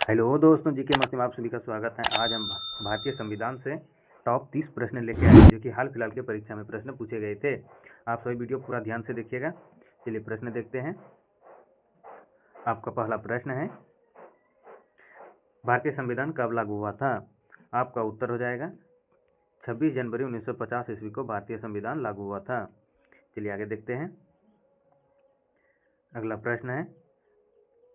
Hello दोस्तों, जी के मस्ती में आप सभी का स्वागत है। आज हम भारतीय संविधान से टॉप 30 प्रश्न लेके आए हैं जो कि हाल फिलहाल के परीक्षा में प्रश्न पूछे गए थे। आप सभी वीडियो पूरा ध्यान से देखिएगा। चलिए प्रश्न देखते हैं। आपका पहला प्रश्न है, भारतीय संविधान कब लागू हुआ था? आपका उत्तर हो जाएगा 26 जनवरी 1950 ईस्वी को भारतीय संविधान लागू हुआ था। चलिए आगे देखते हैं। अगला प्रश्न है,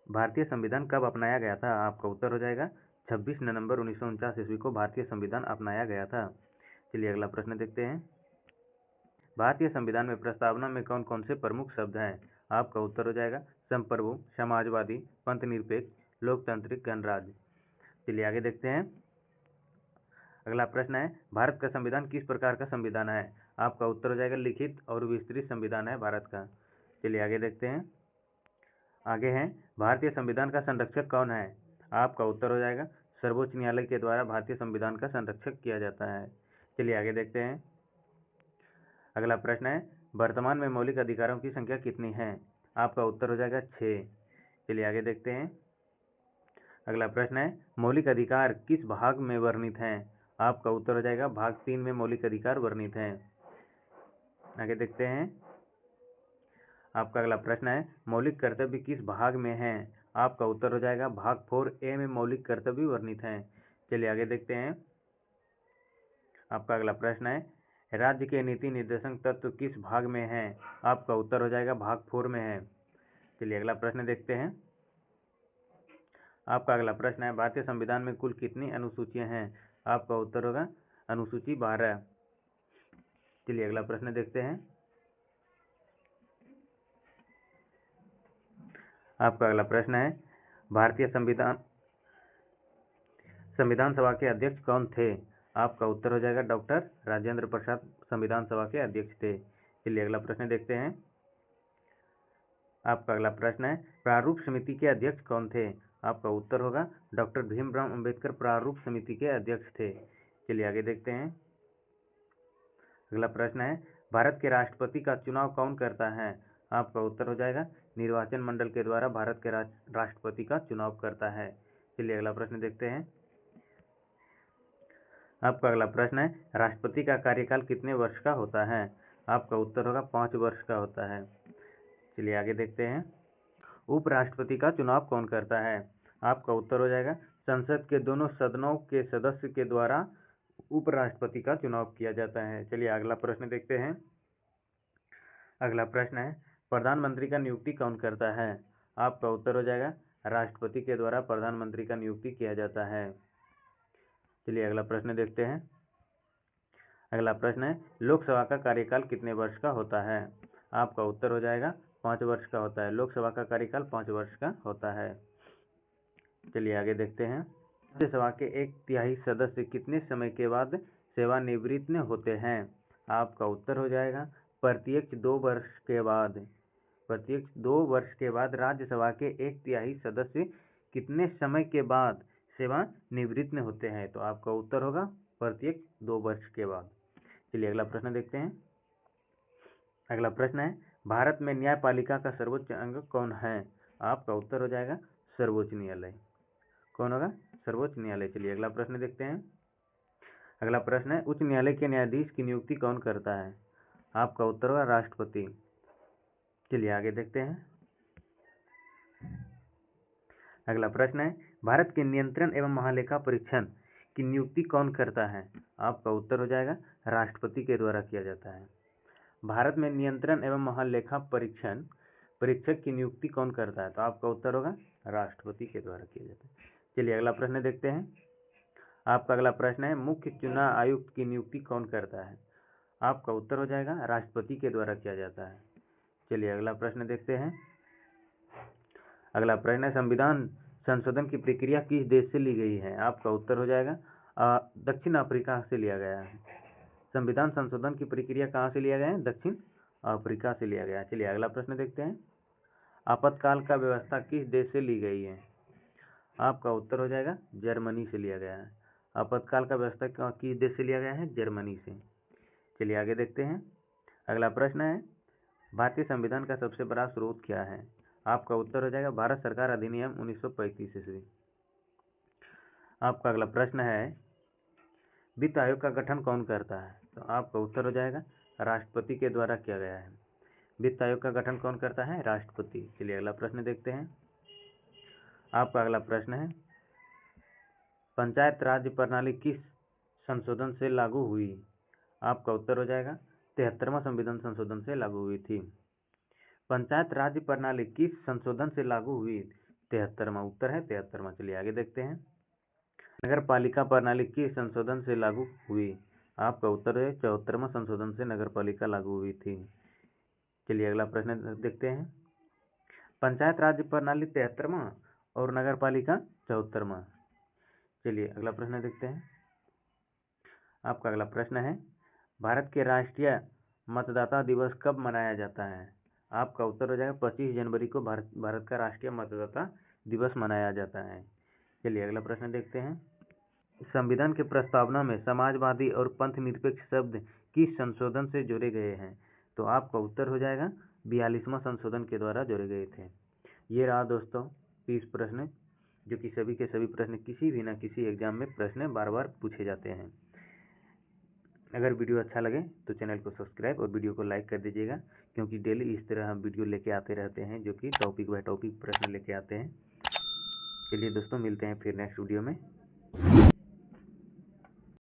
भारतीय संविधान कब अपनाया गया था? आपका उत्तर हो जाएगा 26 नवंबर 1949 ईस्वी को भारतीय संविधान अपनाया गया था। चलिए अगला प्रश्न देखते हैं। भारतीय संविधान में प्रस्तावना में कौन कौन से प्रमुख शब्द हैं? आपका उत्तर हो जाएगा संप्रभु, समाजवादी, पंथ निरपेक्ष, लोकतांत्रिक, गणराज्य। चलिए आगे देखते हैं। अगला प्रश्न है, भारत का संविधान किस प्रकार का संविधान है? आपका उत्तर हो जाएगा लिखित और विस्तृत संविधान है भारत का। चलिए आगे देखते हैं। आगे है, भारतीय संविधान का संरक्षक कौन है? आपका उत्तर हो जाएगा सर्वोच्च न्यायालय के द्वारा भारतीय संविधान का संरक्षक किया जाता है। चलिए आगे देखते हैं। अगला प्रश्न है, वर्तमान में मौलिक अधिकारों की संख्या कितनी है? आपका उत्तर हो जाएगा 6। चलिए आगे देखते हैं। अगला प्रश्न है, मौलिक अधिकार किस भाग में वर्णित हैं? आपका उत्तर हो जाएगा भाग 3 में मौलिक अधिकार वर्णित हैं। आगे देखते हैं। आपका अगला प्रश्न है, मौलिक कर्तव्य किस भाग में है? आपका उत्तर हो जाएगा भाग 4A में मौलिक कर्तव्य वर्णित हैं। चलिए आगे देखते हैं। आपका अगला प्रश्न है, राज्य के नीति निर्देशक तत्व किस भाग में है? आपका उत्तर हो जाएगा भाग 4 में है। चलिए अगला प्रश्न देखते हैं। आपका अगला प्रश्न है, भारतीय संविधान में कुल कितनी अनुसूचियां हैं? आपका उत्तर होगा अनुसूची 12। चलिए अगला प्रश्न देखते हैं। आपका अगला प्रश्न है, भारतीय संविधान सभा के अध्यक्ष कौन थे? आपका उत्तर हो जाएगा डॉक्टर राजेंद्र प्रसाद संविधान सभा के अध्यक्ष थे। चलिए अगला प्रश्न देखते हैं। आपका अगला प्रश्न है, प्रारूप समिति के अध्यक्ष कौन थे? आपका उत्तर होगा डॉक्टर भीमराव अंबेडकर प्रारूप समिति के अध्यक्ष थे। चलिए आगे देखते हैं। अगला प्रश्न है, भारत के राष्ट्रपति का चुनाव कौन करता है? आपका उत्तर हो जाएगा निर्वाचन मंडल के द्वारा भारत के राष्ट्रपति का चुनाव करता है। चलिए अगला प्रश्न देखते हैं। आपका अगला प्रश्न है, राष्ट्रपति का कार्यकाल कितने वर्ष का होता है? आपका उत्तर होगा 5 वर्ष का होता है। चलिए आगे देखते हैं। उपराष्ट्रपति का चुनाव कौन करता है? आपका उत्तर हो जाएगा संसद के दोनों सदनों के सदस्य के द्वारा उपराष्ट्रपति का चुनाव किया जाता है। चलिए अगला प्रश्न देखते हैं। अगला प्रश्न है, प्रधानमंत्री का नियुक्ति कौन करता है? आपका उत्तर हो जाएगा राष्ट्रपति के द्वारा प्रधानमंत्री का नियुक्ति किया जाता है। चलिए अगला प्रश्न देखते हैं। अगला प्रश्न है, लोकसभा का कार्यकाल कितने वर्ष का होता है? आपका उत्तर हो जाएगा 5 वर्ष का होता है। लोकसभा का कार्यकाल 5 वर्ष का होता है। चलिए आगे देखते हैं। राज्यसभा के 1/3 सदस्य कितने समय के बाद सेवानिवृत्त होते हैं? आपका उत्तर हो जाएगा प्रत्येक 2 वर्ष के बाद। प्रत्येक 2 वर्ष के बाद राज्यसभा के 1/3 सदस्य कितने समय के बाद सेवानिवृत्त होते हैं? तो आपका उत्तर होगा प्रत्येक 2 वर्ष के बाद। चलिए अगला प्रश्न देखते हैं। अगला प्रश्न है, भारत में न्यायपालिका का सर्वोच्च अंग कौन है? आपका उत्तर हो जाएगा सर्वोच्च न्यायालय। कौन होगा? सर्वोच्च न्यायालय। चलिए अगला प्रश्न देखते हैं। अगला प्रश्न है, उच्च न्यायालय के न्यायाधीश की नियुक्ति कौन करता है? आपका उत्तर होगा राष्ट्रपति। चलिए आगे देखते हैं। अगला प्रश्न है, भारत के नियंत्रण एवं महालेखा परीक्षण की नियुक्ति कौन करता है? आपका उत्तर हो जाएगा राष्ट्रपति के द्वारा किया जाता है। भारत में नियंत्रण एवं महालेखा परीक्षक की नियुक्ति कौन करता है? तो आपका उत्तर होगा राष्ट्रपति के द्वारा किया जाता है। चलिए अगला प्रश्न देखते हैं। आपका अगला प्रश्न है, मुख्य चुनाव आयुक्त की नियुक्ति कौन करता है? आपका उत्तर हो जाएगा राष्ट्रपति के द्वारा किया जाता है। चलिए अगला प्रश्न देखते हैं। अगला प्रश्न है, संविधान संशोधन की प्रक्रिया किस देश से ली गई है? आपका उत्तर हो जाएगा दक्षिण अफ्रीका से लिया गया है। संविधान संशोधन की प्रक्रिया कहाँ से लिया गया है? दक्षिण अफ्रीका से लिया गया है। चलिए अगला प्रश्न देखते हैं। आपातकाल का व्यवस्था किस देश से ली गई है? आपका उत्तर हो जाएगा जर्मनी से लिया गया है। आपातकाल का व्यवस्था किस देश से लिया गया है? जर्मनी से। चलिए आगे देखते हैं। अगला प्रश्न है, भारतीय संविधान का सबसे बड़ा स्रोत क्या है? आपका उत्तर हो जाएगा भारत सरकार अधिनियम 1935 ईस्वी। आपका अगला प्रश्न है, वित्त आयोग का गठन कौन करता है? तो आपका उत्तर हो जाएगा राष्ट्रपति के द्वारा किया गया है। वित्त आयोग का गठन कौन करता है? राष्ट्रपति। चलिए अगला प्रश्न देखते हैं। आपका अगला प्रश्न है, पंचायत राज्य प्रणाली किस संशोधन से लागू हुई? आपका उत्तर हो जाएगा 73वां संविधान संशोधन से लागू हुई थी। पंचायत राज्य प्रणाली किस संशोधन से लागू हुई? 73वां उत्तर है 73वां। चलिए आगे देखते हैं। नगर पालिका प्रणाली किस संशोधन से लागू हुई? आपका उत्तर है 74वां संशोधन से नगर पालिका लागू हुई थी। चलिए अगला प्रश्न देखते हैं। पंचायत राज्य प्रणाली 73वां और नगर पालिका 74वां। चलिए अगला प्रश्न देखते हैं। आपका अगला प्रश्न है, भारत के राष्ट्रीय मतदाता दिवस कब मनाया जाता है? आपका उत्तर हो जाएगा 25 जनवरी को भारत का राष्ट्रीय मतदाता दिवस मनाया जाता है। चलिए अगला प्रश्न देखते हैं। संविधान के प्रस्तावना में समाजवादी और पंथ निरपेक्ष शब्द किस संशोधन से जोड़े गए हैं? तो आपका उत्तर हो जाएगा 42वां संशोधन के द्वारा जोड़े गए थे। ये रहा दोस्तों 30 प्रश्न, जो कि सभी के सभी प्रश्न किसी भी ना किसी एग्जाम में प्रश्न बार बार पूछे जाते हैं। अगर वीडियो अच्छा लगे तो चैनल को सब्सक्राइब और वीडियो को लाइक कर दीजिएगा, क्योंकि डेली इस तरह हम वीडियो लेके आते रहते हैं, जो कि टॉपिक बाय टॉपिक प्रश्न लेके आते हैं। चलिए दोस्तों, मिलते हैं फिर नेक्स्ट वीडियो में।